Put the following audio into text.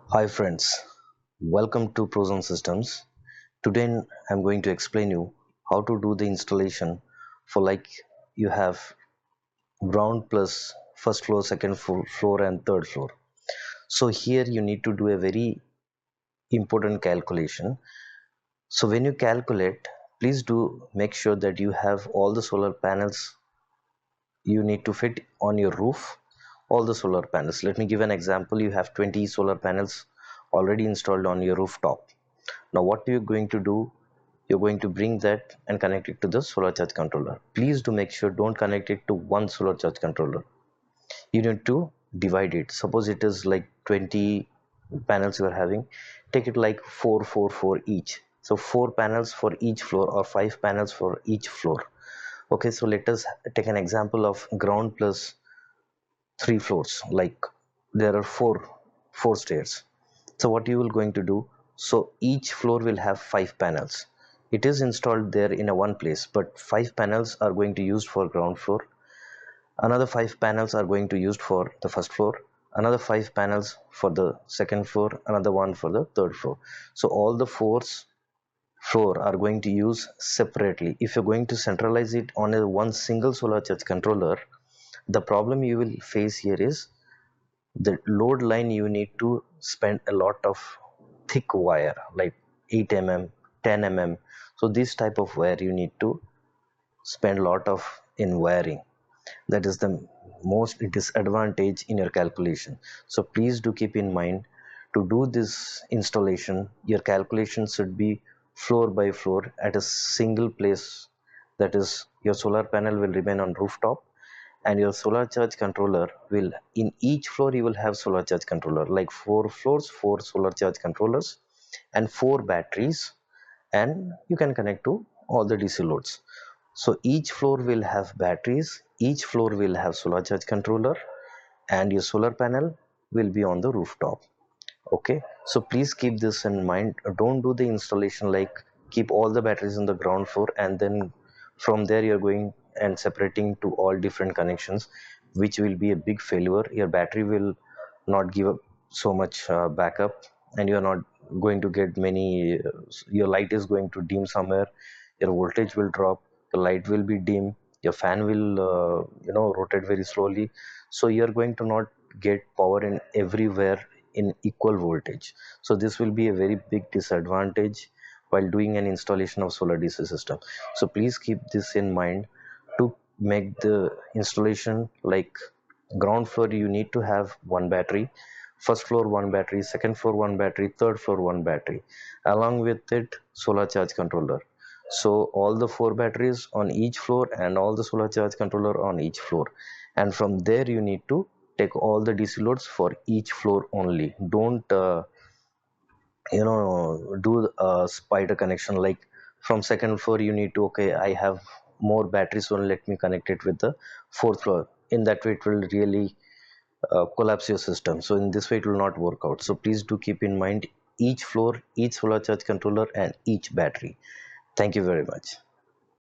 Hi friends, welcome to Prozone Systems. Today I'm going to explain you how to do the installation for like you have ground plus first floor, second floor and third floor. So here you need to do a very important calculation. So when you calculate, please do make sure that you have all the solar panels you need to fit on your roof, all the solar panels. Let me give an example. You have 20 solar panels already installed on your rooftop. Now what you're going to do, you're going to bring that and connect it to the solar charge controller. Please do make sure don't connect it to one solar charge controller. You need to divide it. Suppose it is like 20 panels you are having, take it like 4 4 4 each. So 4 panels for each floor or 5 panels for each floor. Okay, so let us take an example of ground plus 3 floors. Like there are four stairs. So what you will going to do, so each floor will have 5 panels. It is installed there in a one place, but 5 panels are going to use for ground floor, another 5 panels are going to used for the first floor, another 5 panels for the second floor, another one for the third floor. So all the fours floor are going to use separately. If you're going to centralize it on a one single solar charge controller, the problem you will face here is the load line. You need to spend a lot of thick wire like 8 mm, 10 mm. So this type of wire you need to spend a lot of in wiring. That is the most disadvantage in your calculation. So please do keep in mind, to do this installation your calculation should be floor by floor at a single place. That is, your solar panel will remain on rooftop, and your solar charge controller will, in each floor you will have solar charge controller, like 4 floors, 4 solar charge controllers and 4 batteries, and you can connect to all the DC loads. So each floor will have batteries, each floor will have solar charge controller, and your solar panel will be on the rooftop. Okay, so please keep this in mind. Don't do the installation like keep all the batteries on the ground floor and then from there you're going and separating to all different connections, which will be a big failure. Your battery will not give up so much backup, and you're not going to get many your light is going to dim somewhere, your voltage will drop, the light will be dim, your fan will rotate very slowly. So you're going to not get power in everywhere in equal voltage. So this will be a very big disadvantage while doing an installation of solar DC system. So please keep this in mind. To make the installation, like ground floor you need to have one battery, first floor one battery, second floor one battery, third floor one battery, along with it solar charge controller. So all the 4 batteries on each floor and all the solar charge controller on each floor, and from there you need to take all the DC loads for each floor only. Don't do a spider connection like from second floor you need to, okay, I have more batteries, so let me connect it with the fourth floor. In that way it will really collapse your system. So in this way it will not work out. So please do keep in mind each floor, each solar charge controller and each battery. Thank you very much.